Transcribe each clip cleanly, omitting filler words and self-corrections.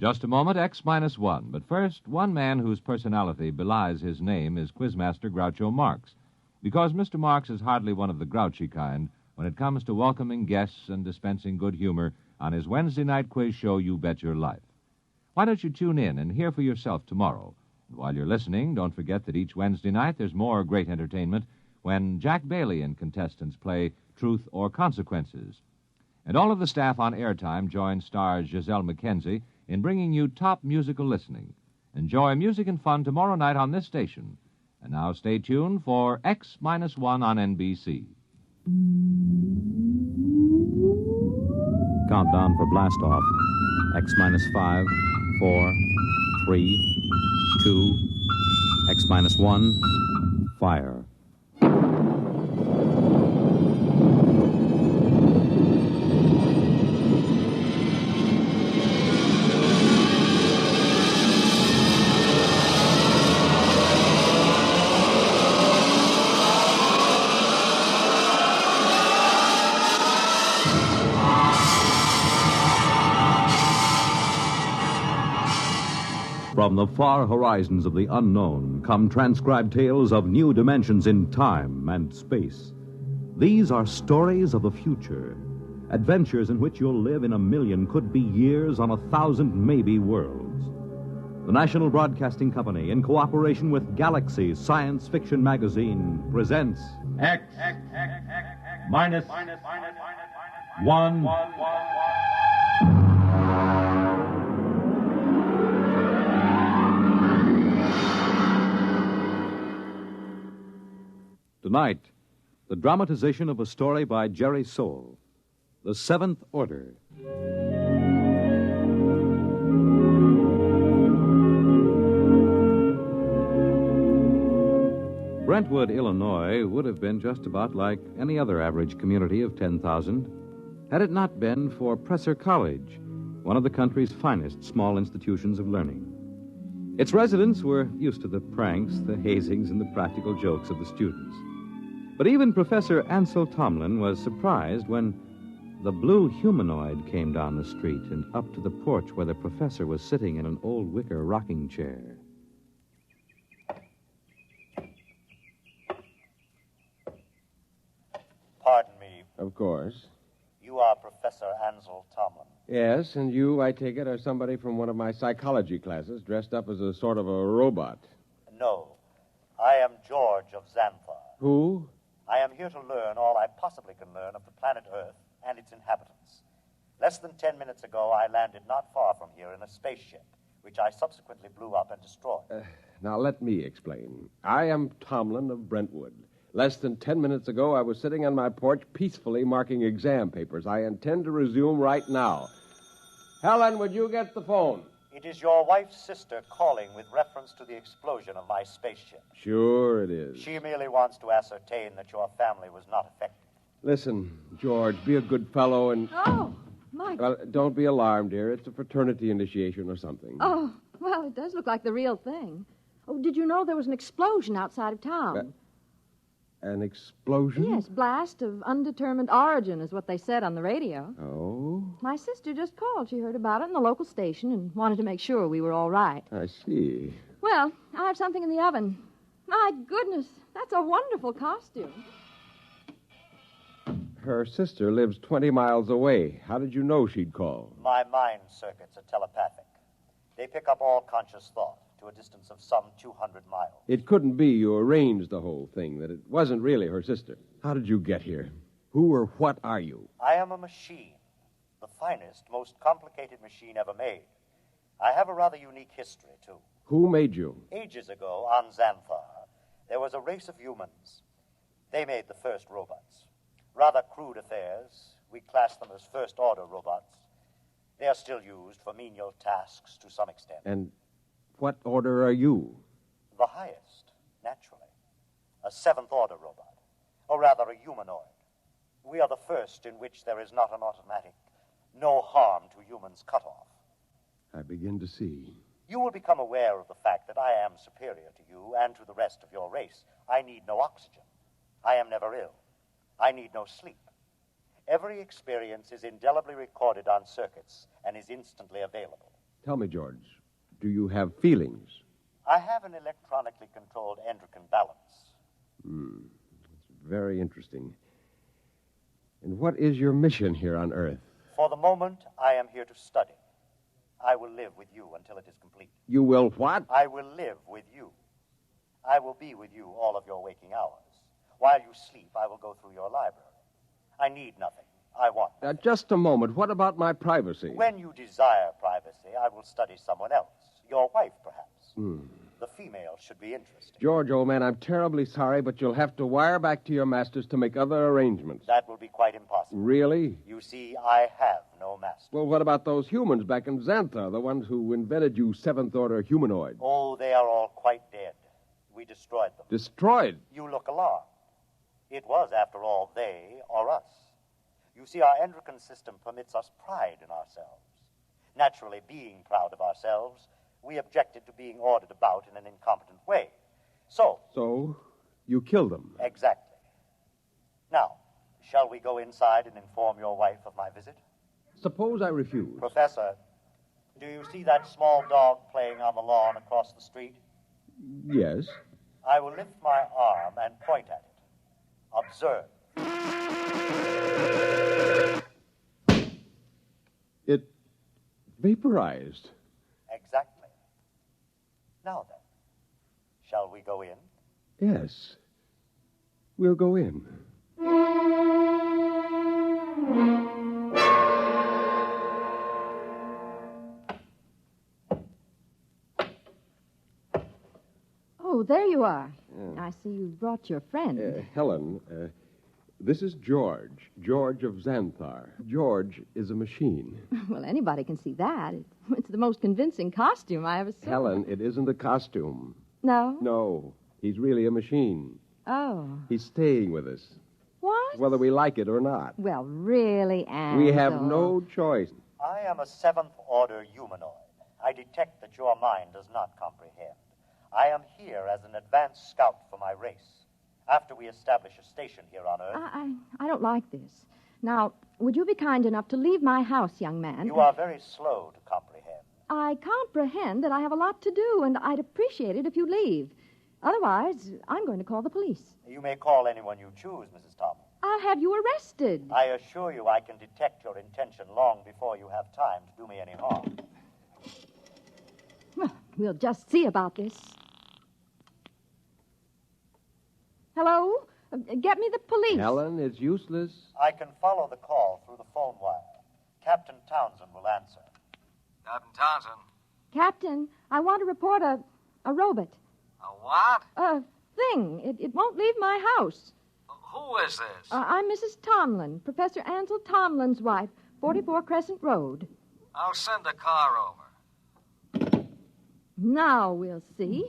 just a moment, X minus one. But first, one man whose personality belies his name is Quizmaster Groucho Marx. Because Mr. Marx is hardly one of the grouchy kind when it comes to welcoming guests and dispensing good humor on his Wednesday night quiz show, You Bet Your Life. Why don't you tune in and hear for yourself tomorrow? And while you're listening, don't forget that each Wednesday night there's more great entertainment when Jack Bailey and contestants play Truth or Consequences. And all of the staff on Airtime join stars Giselle McKenzie in bringing you top musical listening. Enjoy music and fun tomorrow night on this station. And now stay tuned for X minus one on NBC. Countdown for blast off. X minus 5, 4, 3, 2, X minus 1, fire. From the far horizons of the unknown come transcribed tales of new dimensions in time and space. These are stories of the future, adventures in which you'll live in a million, could be years, on 1,000 maybe worlds. The National Broadcasting Company, in cooperation with Galaxy Science Fiction Magazine, presents X minus one. Tonight, the dramatization of a story by Jerry Soule, The Seventh Order. Brentwood, Illinois, would have been just about like any other average community of 10,000 had it not been for Presser College, one of the country's finest small institutions of learning. Its residents were used to the pranks, the hazings, and the practical jokes of the students. But even Professor Ansel Tomlin was surprised when the blue humanoid came down the street and up to the porch where the professor was sitting in an old wicker rocking chair. Pardon me. Of course. You are Professor Ansel Tomlin. Yes, and you, I take it, are somebody from one of my psychology classes dressed up as a sort of a robot. No. I am George of Xanthar. Who? I am here to learn all I possibly can learn of the planet Earth and its inhabitants. Less than 10 minutes ago, I landed not far from here in a spaceship, which I subsequently blew up and destroyed. Now, let me explain. I am Tomlin of Brentwood. Less than 10 minutes ago, I was sitting on my porch peacefully marking exam papers. I intend to resume right now. Helen, would you get the phone? It is your wife's sister calling with reference to the explosion of my spaceship. Sure it is. She merely wants to ascertain that your family was not affected. Listen, George, be a good fellow and... Oh, Mike. Well, don't be alarmed, dear. It's a fraternity initiation or something. Oh, well, it does look like the real thing. Oh, did you know there was an explosion outside of town? An explosion? Yes, blast of undetermined origin is what they said on the radio. Oh? My sister just called. She heard about it in the local station and wanted to make sure we were all right. I see. Well, I have something in the oven. My goodness, that's a wonderful costume. Her sister lives 20 miles away. How did you know she'd call? My mind circuits are telepathic. They pick up all conscious thought to a distance of some 200 miles. It couldn't be you arranged the whole thing, that it wasn't really her sister. How did you get here? Who or what are you? I am a machine. The finest, most complicated machine ever made. I have a rather unique history, too. Who made you? Ages ago, on Xanthar, there was a race of humans. They made the first robots. Rather crude affairs. We class them as first-order robots. They are still used for menial tasks to some extent. And what order are you? The highest, naturally. A seventh-order robot. Or rather, a humanoid. We are the first in which there is not an automatic, no harm to humans cutoff. I begin to see. You will become aware of the fact that I am superior to you and to the rest of your race. I need no oxygen. I am never ill. I need no sleep. Every experience is indelibly recorded on circuits and is instantly available. Tell me, George, do you have feelings? I have an electronically controlled endocrine balance. It's very interesting. And what is your mission here on Earth? For the moment, I am here to study. I will live with you until it is complete. You will what? I will live with you. I will be with you all of your waking hours. While you sleep, I will go through your library. I need nothing. I want nothing. Just a moment. What about my privacy? When you desire privacy, I will study someone else. Your wife, perhaps. The female should be interesting. George, old man, I'm terribly sorry, but you'll have to wire back to your masters to make other arrangements. That will be quite impossible. Really? You see, I have no master. Well, what about those humans back in Xanthar, the ones who invented you seventh-order humanoid? Oh, they are all quite dead. We destroyed them. Destroyed? You look alarmed. It was, after all, they or us. You see, our endocrine system permits us pride in ourselves. Naturally, being proud of ourselves, we objected to being ordered about in an incompetent way. So, you killed them? Exactly. Now, shall we go inside and inform your wife of my visit? Suppose I refuse. Professor, do you see that small dog playing on the lawn across the street? Yes. I will lift my arm and point at it. Observe. It vaporized. Exactly. Now then, shall we go in? Yes. We'll go in. Oh, there you are. I see you brought your friend. Helen, this is George. George of Xanthar. George is a machine. Well, anybody can see that. It's the most convincing costume I ever saw. Helen, it isn't a costume. No? No, he's really a machine. Oh. He's staying with us, What? whether we like it or not. Well, really, Ansel. We have no choice. I am a seventh-order humanoid. I detect that your mind does not comprehend. I am here as an advanced scout for my race. After we establish a station here on Earth... I don't like this. Now, would you be kind enough to leave my house, young man? You are very slow to comprehend. I comprehend that I have a lot to do, and I'd appreciate it if you'd leave. Otherwise, I'm going to call the police. You may call anyone you choose, Mrs. Thomas. I'll have you arrested. I assure you I can detect your intention long before you have time to do me any harm. Well, we'll just see about this. Hello? Get me the police. Helen, it's useless. I can follow the call through the phone wire. Captain Townsend will answer. Captain Townsend. Captain, I want to report a robot. A what? A thing. It won't leave my house. Who is this? I'm Mrs. Tomlin, Professor Ansel Tomlin's wife, 44 Crescent Road. I'll send a car over. Now we'll see.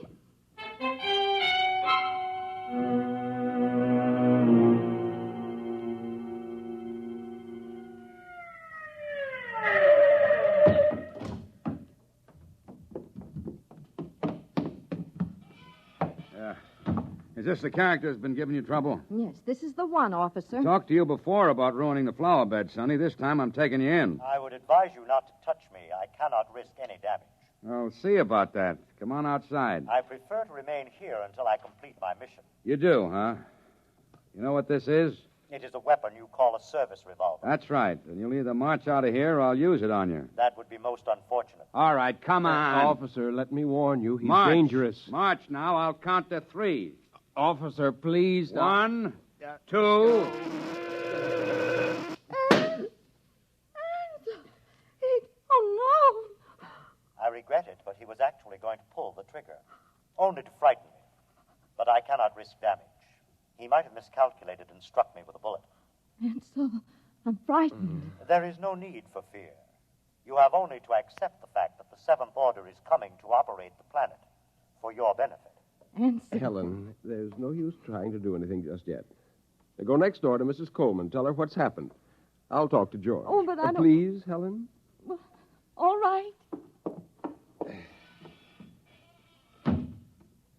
Is this the character that's been giving you trouble? Yes, this is the one, officer. Talked to you before about ruining the flower bed, Sonny. This time I'm taking you in. I would advise you not to touch me. I cannot risk any damage. I'll see about that. Come on outside. I prefer to remain here until I complete my mission. You do, huh? You know what this is? It is a weapon you call a service revolver. That's right. And you'll either march out of here or I'll use it on you. That would be most unfortunate. All right, come on. Officer, let me warn you. He's March. dangerous. March now. I'll count to 3. Officer, please. 1, 2. Oh, no. I regret it, but he was actually going to pull the trigger. Only to frighten me. But I cannot risk damage. He might have miscalculated and struck me with a bullet. Ansel, I'm frightened. There is no need for fear. You have only to accept the fact that the Seventh Order is coming to operate the planet for your benefit. Ansel. Helen, there's no use trying to do anything just yet. Now go next door to Mrs. Coleman. Tell her what's happened. I'll talk to George. Oh, but I don't... Please, Helen? Well, all right.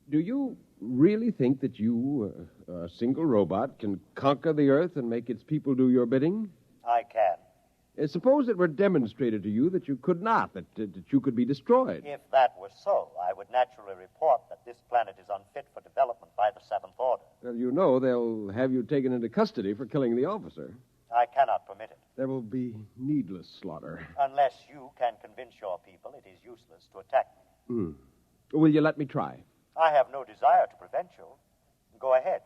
Do you really think that you, a single robot, can conquer the Earth and make its people do your bidding? I can. Suppose it were demonstrated to you that you could not, that you could be destroyed. If that were so, I would naturally report that this planet is unfit for development by the Seventh Order. Well, you know they'll have you taken into custody for killing the officer. I cannot permit it. There will be needless slaughter. Unless you can convince your people it is useless to attack me. Will you let me try? I have no desire to prevent you. Go ahead.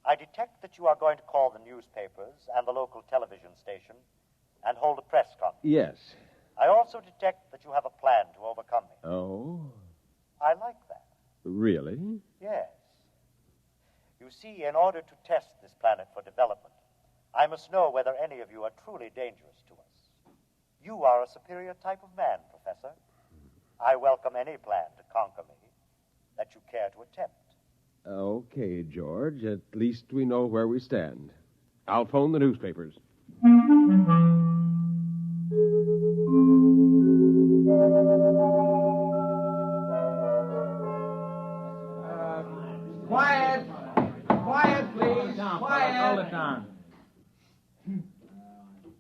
I detect that you are going to call the newspapers and the local television station and hold a press conference. Yes. I also detect that you have a plan to overcome me. Oh? I like that. Really? Yes. You see, in order to test this planet for development, I must know whether any of you are truly dangerous to us. You are a superior type of man, Professor. I welcome any plan to conquer me that you care to attempt. Okay, George. At least we know where we stand. I'll phone the newspapers. Quiet! Quiet, please! Quiet! Hold it down.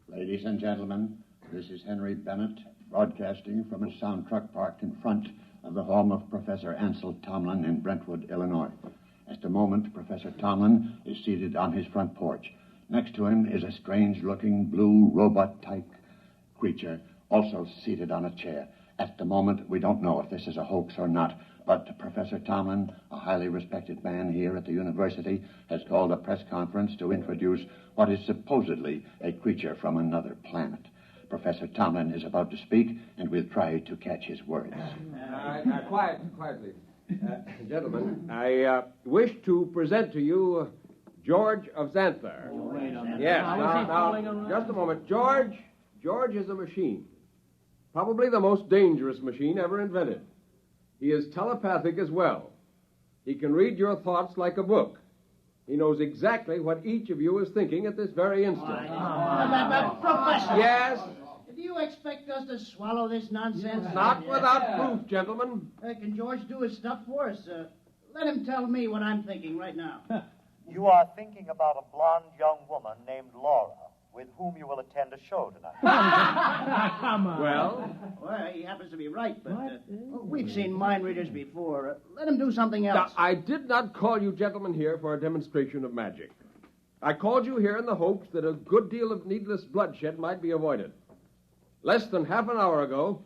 Ladies and gentlemen, this is Henry Bennett, broadcasting from a sound truck parked in front of the home of Professor Ansel Tomlin in Brentwood, Illinois. At the moment, Professor Tomlin is seated on his front porch. Next to him is a strange-looking blue robot-type creature, also seated on a chair. At the moment, we don't know if this is a hoax or not, but Professor Tomlin, a highly respected man here at the university, has called a press conference to introduce what is supposedly a creature from another planet. Professor Tomlin is about to speak, and we'll try to catch his words. Quietly. Gentlemen, I wish to present to you George of Xanthar. Yes, now, just a moment. George is a machine. Probably the most dangerous machine ever invented. He is telepathic as well. He can read your thoughts like a book. He knows exactly what each of you is thinking at this very instant. Professor! Yes? Do you expect us to swallow this nonsense? Not without proof, gentlemen. Can George do his stuff for us? Let him tell me what I'm thinking right now. You are thinking about a blonde young woman named Laura, with whom you will attend a show tonight. Come on. Well, he happens to be right, but we've seen mind readers before. Let him do something else. Now, I did not call you gentlemen here for a demonstration of magic. I called you here in the hopes that a good deal of needless bloodshed might be avoided. Less than half an hour ago,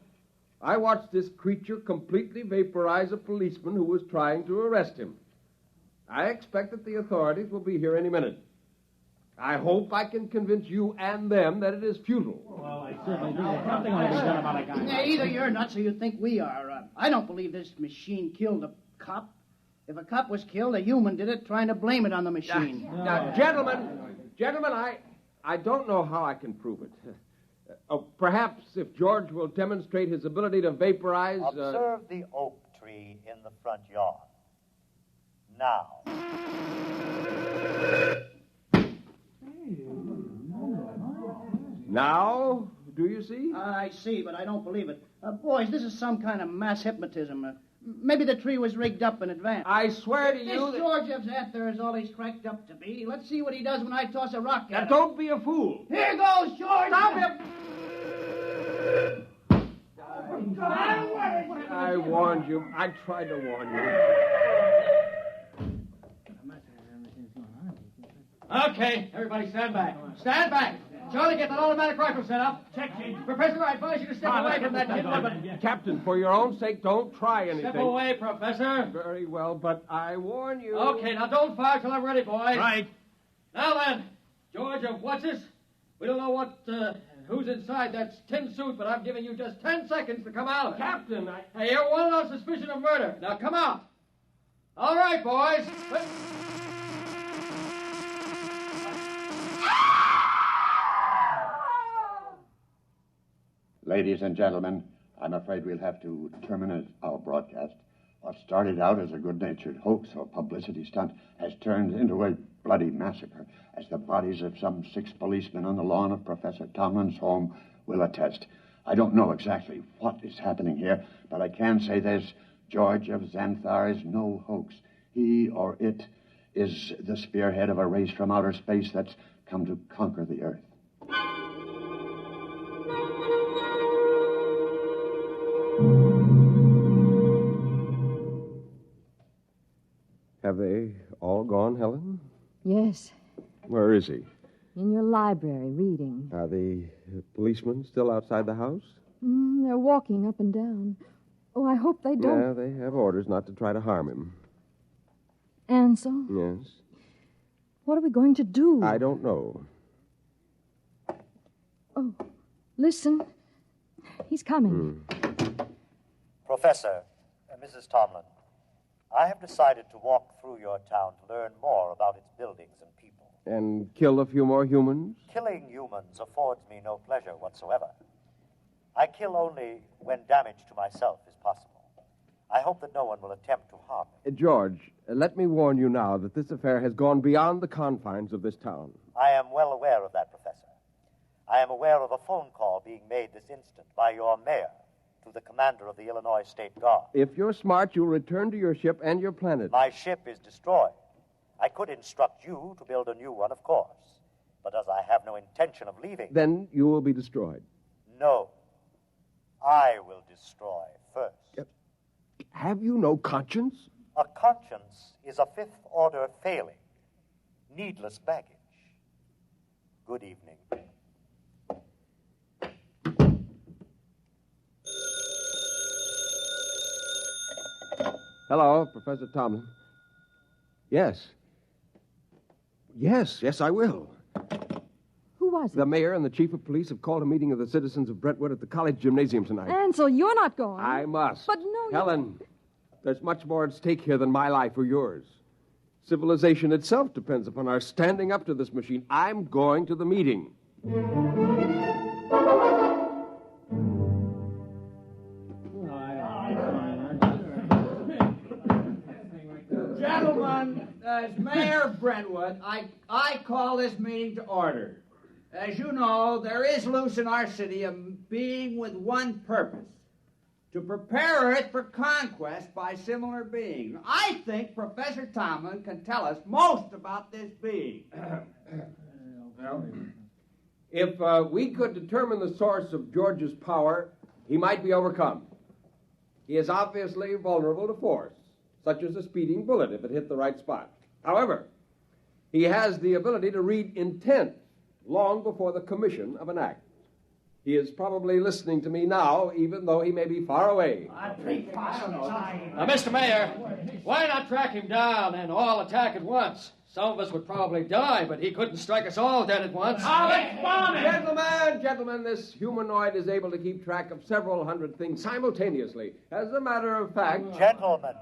I watched this creature completely vaporize a policeman who was trying to arrest him. I expect that the authorities will be here any minute. I hope I can convince you and them that it is futile. Well, I certainly do. Something ought to be done about a guy. Either you're nuts or you think we are. I don't believe this machine killed a cop. If a cop was killed, a human did it, trying to blame it on the machine. Now, gentlemen, I don't know how I can prove it. Perhaps if George will demonstrate his ability to vaporize... Observe the oak tree in the front yard. Now. Now, do you see? I see, but I don't believe it. Boys, this is some kind of mass hypnotism. Maybe the tree was rigged up in advance. I swear to you... This George of Xanthar is all he's cracked up to be. Let's see what he does when I toss a rock at him. Don't be a fool. Here goes, George! Stop him! I warned you. I tried to warn you. Okay, everybody stand back. Stand back. Charlie, get that automatic rifle set up. Check, Chief. Professor, I advise you to step away from that kid. Captain, for your own sake, don't try anything. Step away, Professor. Very well, but I warn you. Okay, now don't fire till I'm ready, boys. Right. Now then, George of What's-This? We don't know who's inside that tin suit, but I'm giving you just 10 seconds to come out. Captain, Hey, you're wanted on suspicion of murder. Now come out. All right, boys. Ladies and gentlemen, I'm afraid we'll have to terminate our broadcast. What started out as a good-natured hoax or publicity stunt has turned into a bloody massacre, as the bodies of some 6 policemen on the lawn of Professor Tomlin's home will attest. I don't know exactly what is happening here, but I can say this: George of Xanthar is no hoax. He, or it, is the spearhead of a race from outer space that's come to conquer the Earth. Have they all gone, Helen? Yes, Where is he? in your library, reading. Are the policemen still outside the house? They're walking up and down. Oh, I hope they don't. Yeah, they have orders not to try to harm him. Ansel, Yes. what are we going to do? I don't know. Oh, listen. He's coming. Professor, Mrs. Tomlin, I have decided to walk through your town to learn more about its buildings and people. And kill a few more humans? Killing humans affords me no pleasure whatsoever. I kill only when damage to myself is possible. I hope that no one will attempt to harm me. George, let me warn you now that this affair has gone beyond the confines of this town. I am well aware of that, Professor. I am aware of a phone call being made this instant by your mayor to the commander of the Illinois State Guard. If you're smart, you'll return to your ship and your planet. My ship is destroyed. I could instruct you to build a new one, of course. But as I have no intention of leaving... Then you will be destroyed. No. I will destroy first. Have you no conscience? A conscience is a fifth-order failing. Needless baggage. Good evening. Hello, Professor Tomlin. Yes. Yes, I will. Who was it? The mayor and the chief of police have called a meeting of the citizens of Brentwood at the college gymnasium tonight. Ansel, you're not going. I must. But no, Helen, there's much more at stake here than my life or yours. Civilization itself depends upon our standing up to this machine. I'm going to the meeting. Gentlemen, as mayor of Brentwood, I call this meeting to order. As you know, there is loose in our city a being with one purpose, to prepare Earth for conquest by similar beings. I think Professor Tomlin can tell us most about this being. If we could determine the source of George's power, he might be overcome. He is obviously vulnerable to force, such as a speeding bullet if it hit the right spot. However, he has the ability to read intent long before the commission of an act. He is probably listening to me now, even though he may be far away. Now, Mr. Mayor, why not track him down and all attack at once? Some of us would probably die, but he couldn't strike us all dead at once. Gentlemen, this humanoid is able to keep track of several hundred things simultaneously. As a matter of fact... Gentlemen.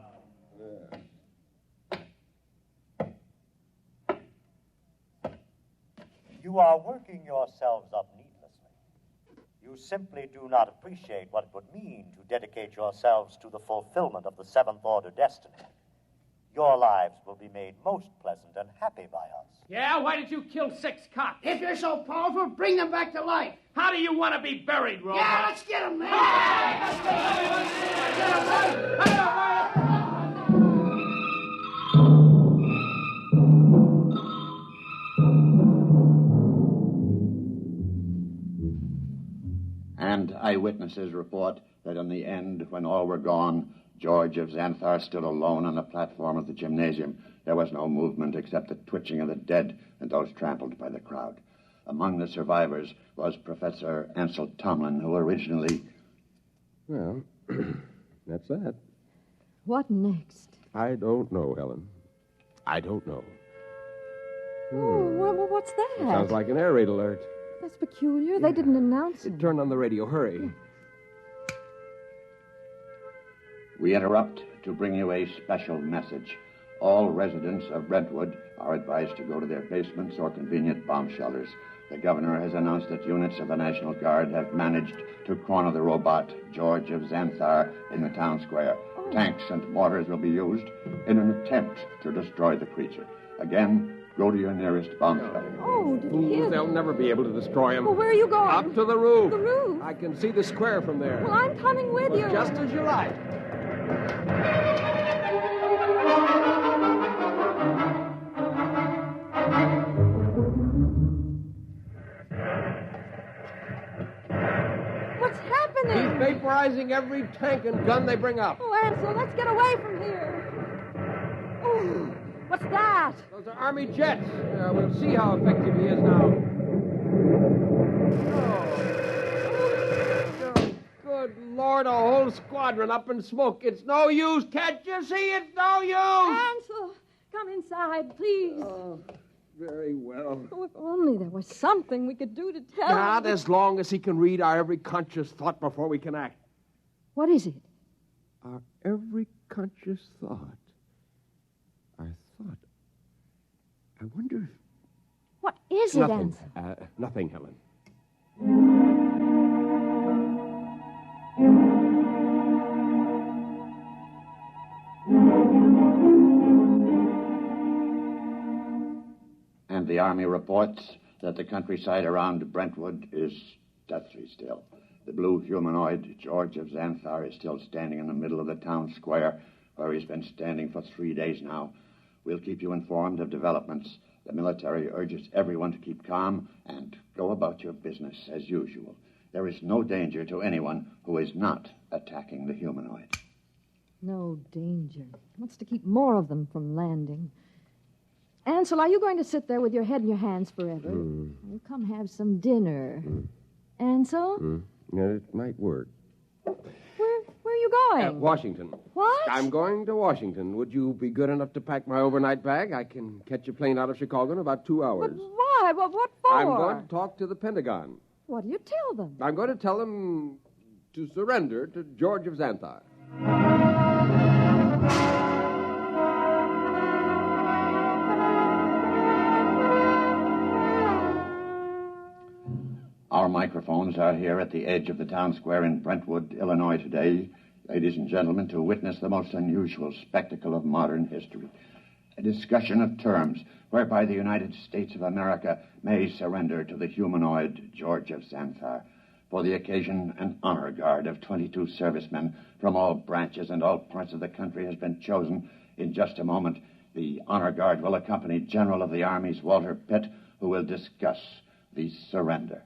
You are working yourselves up needlessly. You simply do not appreciate what it would mean to dedicate yourselves to the fulfillment of the seventh order destiny. Your lives will be made most pleasant and happy by us. Yeah, why did you kill 6 cops? If you're so powerful, bring them back to life. How do you want to be buried, Robot? Yeah, let's get them, man. And eyewitnesses report that in the end, when all were gone, George of Xanthar stood alone on the platform of the gymnasium. There was no movement except the twitching of the dead and those trampled by the crowd. Among the survivors was Professor Ansel Tomlin, who originally... Well, that's that. What next? I don't know, Helen. I don't know. Oh, what's that? It sounds like an air raid alert. That's peculiar. They didn't announce it. Turn on the radio. Hurry. We interrupt to bring you a special message. All residents of Brentwood are advised to go to their basements or convenient bomb shelters. The governor has announced that units of the National Guard have managed to corner the robot, George of Xanthar, in the town square. Tanks and mortars will be used in an attempt to destroy the creature. Again, go to your nearest bomb shelter. Oh, did you hear They'll never be able to destroy him. Well, where are you going? Up to the roof. The roof? I can see the square from there. Well, I'm coming with you. Just as you like. What's happening? He's vaporizing every tank and gun they bring up. Oh, Ansel, let's get away from here. Oh. What's that? Those are Army jets. We'll see how effective he is now. Oh, good Lord, a whole squadron up in smoke. It's no use. Can't you see? It's no use. Ansel, come inside, please. Oh, very well. Oh, if only there was something we could do to tell him. Not as long as he can read our every conscious thought before we can act. What is it? Our every conscious thought. Our thought. I wonder if... What is it, Nothing. Ansel? Nothing, Helen. And the Army reports that the countryside around Brentwood is deathly still. The blue humanoid, George of Xanthar, is still standing in the middle of the town square, where he's been standing for 3 days now. We'll keep you informed of developments. The military urges everyone to keep calm and go about your business as usual. There is no danger to anyone who is not attacking the humanoid. No danger. Wants to keep more of them from landing. Ansel, are you going to sit there with your head in your hands forever? Well, come have some dinner. Ansel? Yeah, it might work. Where are you going? Washington. What? I'm going to Washington. Would you be good enough to pack my overnight bag? I can catch a plane out of Chicago in about 2 hours. But why? What for? I'm going to talk to the Pentagon. What do you tell them? I'm going to tell them to surrender to George of Xanthar. Our microphones are here at the edge of the town square in Brentwood, Illinois today, ladies and gentlemen, to witness the most unusual spectacle of modern history. A discussion of terms whereby the United States of America may surrender to the humanoid George of Xanthar. For the occasion, an honor guard of 22 servicemen from all branches and all parts of the country has been chosen. In just a moment, the honor guard will accompany General of the Army's Walter Pitt, who will discuss the surrender.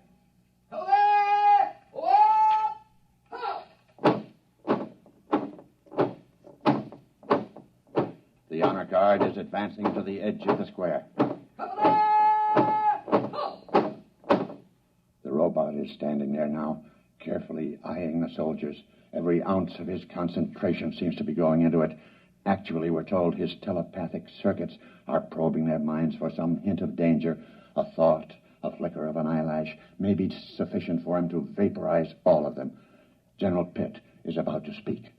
The honor guard is advancing to the edge of the square. The robot is standing there now, carefully eyeing the soldiers. Every ounce of his concentration seems to be going into it. Actually, we're told his telepathic circuits are probing their minds for some hint of danger. A thought, a flicker of an eyelash may be sufficient for him to vaporize all of them. General Pitt is about to speak.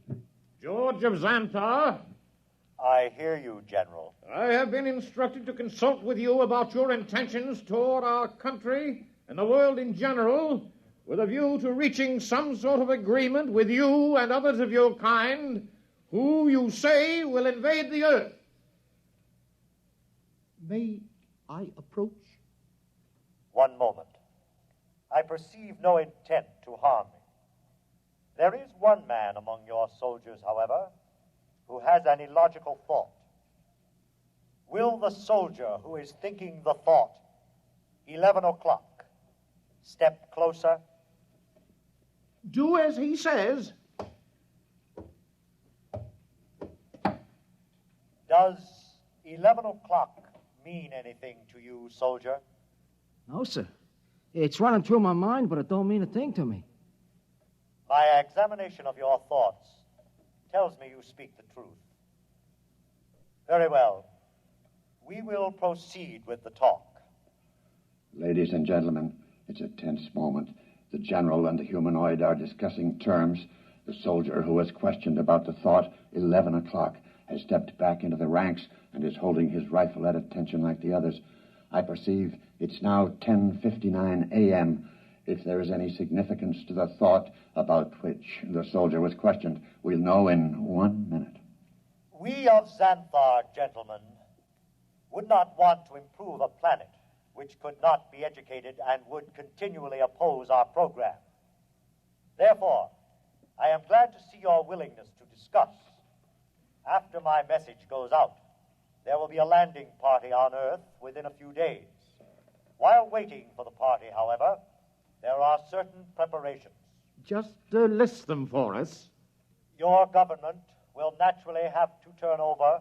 George of Xanthar, I hear you, General. I have been instructed to consult with you about your intentions toward our country and the world in general, with a view to reaching some sort of agreement with you and others of your kind who you say will invade the earth. May I approach? One moment. I perceive no intent to harm me. There is one man among your soldiers, however, who has an illogical thought. Will the soldier who is thinking the thought, 11 o'clock, step closer? Do as he says. Does 11 o'clock mean anything to you, soldier? No, sir. It's running through my mind, but it don't mean a thing to me. My examination of your thoughts tells me you speak the truth. Very well. We will proceed with the talk. Ladies and gentlemen, it's a tense moment. The general and the humanoid are discussing terms. The soldier who was questioned about the thought, 11 o'clock, has stepped back into the ranks and is holding his rifle at attention like the others. I perceive it's now 10:59 a.m. If there is any significance to the thought about which the soldier was questioned, we'll know in 1 minute. We of Xanthar, gentlemen, would not want to improve a planet which could not be educated and would continually oppose our program. Therefore, I am glad to see your willingness to discuss. After my message goes out, there will be a landing party on Earth within a few days. While waiting for the party, however, there are certain preparations. Just list them for us. Your government will naturally have to turn over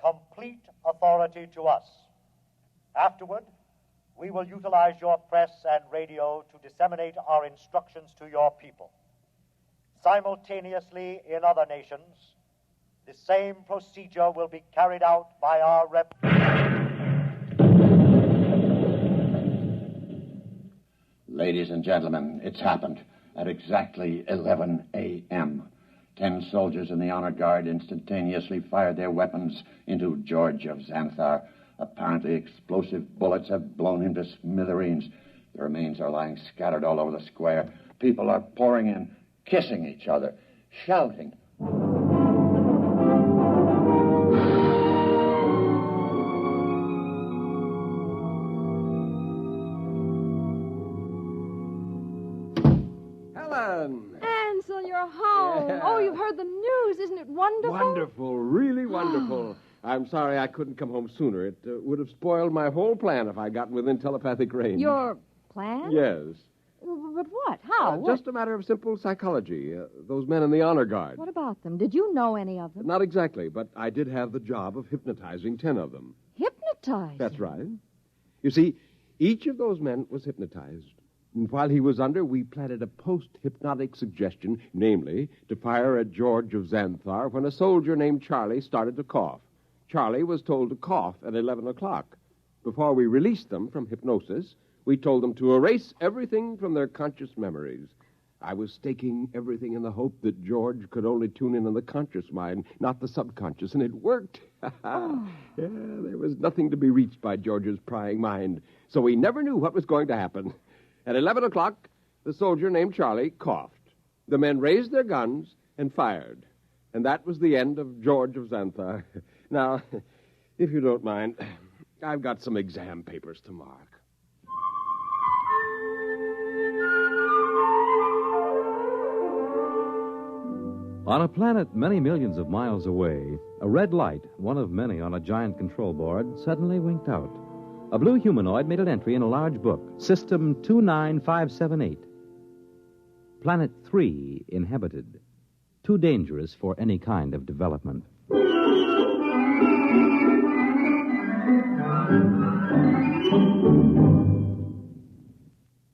complete authority to us. Afterward, we will utilize your press and radio to disseminate our instructions to your people. Simultaneously, in other nations, the same procedure will be carried out by our rep. Ladies and gentlemen, it's happened at exactly 11 a.m. 10 soldiers in the honor guard instantaneously fired their weapons into George of Xanthar. Apparently explosive bullets have blown him to smithereens. The remains are lying scattered all over the square. People are pouring in, kissing each other, shouting. Helen! Ansel, you're home. Yeah. Oh, you've heard the news. Isn't it wonderful? Wonderful, really wonderful. I'm sorry I couldn't come home sooner. It would have spoiled my whole plan if I'd gotten within telepathic range. Your plan? Yes. But what? How? What? Just a matter of simple psychology. Those men in the honor guard. What about them? Did you know any of them? Not exactly, but I did have the job of hypnotizing 10 of them. Hypnotized? That's right. You see, each of those men was hypnotized. And while he was under, we planted a post-hypnotic suggestion, namely, to fire at George of Xanthar when a soldier named Charlie started to cough. Charlie was told to cough at 11 o'clock. Before we released them from hypnosis, we told them to erase everything from their conscious memories. I was staking everything in the hope that George could only tune in on the conscious mind, not the subconscious, and it worked. Yeah, there was nothing to be reached by George's prying mind, so we never knew what was going to happen. At 11 o'clock, the soldier named Charlie coughed. The men raised their guns and fired. And that was the end of George of Xanthar. Now, if you don't mind, I've got some exam papers to mark. On a planet many millions of miles away, a red light, one of many on a giant control board, suddenly winked out. A blue humanoid made an entry in a large book, System 29578. Planet 3 inhabited. Too dangerous for any kind of development.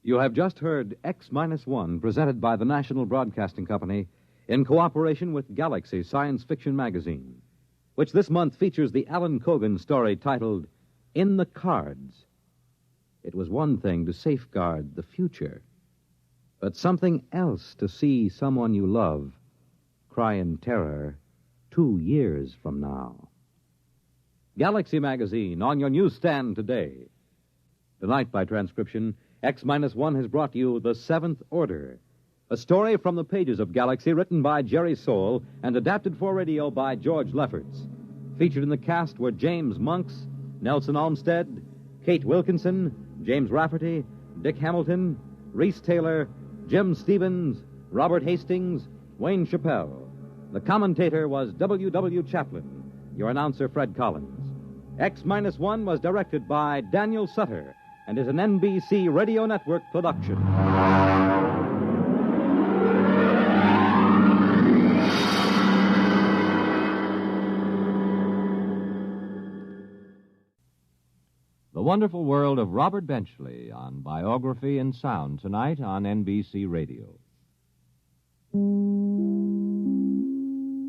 You have just heard X-1, presented by the National Broadcasting Company in cooperation with Galaxy Science Fiction Magazine, which this month features the Alan Cogan story titled In the Cards. It was one thing to safeguard the future, but something else to see someone you love cry in terror 2 years from now. Galaxy Magazine on your newsstand today. Tonight, by transcription, X-1 has brought you The Seventh Order, a story from the pages of Galaxy written by Jerry Soule and adapted for radio by George Lefferts. Featured in the cast were James Monks, Nelson Olmsted, Kate Wilkinson, James Rafferty, Dick Hamilton, Reese Taylor, Jim Stevens, Robert Hastings, Wayne Chappelle. The commentator was W. Chaplin. Your announcer, Fred Collins. X-1 was directed by Daniel Sutter and is an NBC Radio Network production. The Wonderful World of Robert Benchley on Biography and Sound tonight on NBC Radio.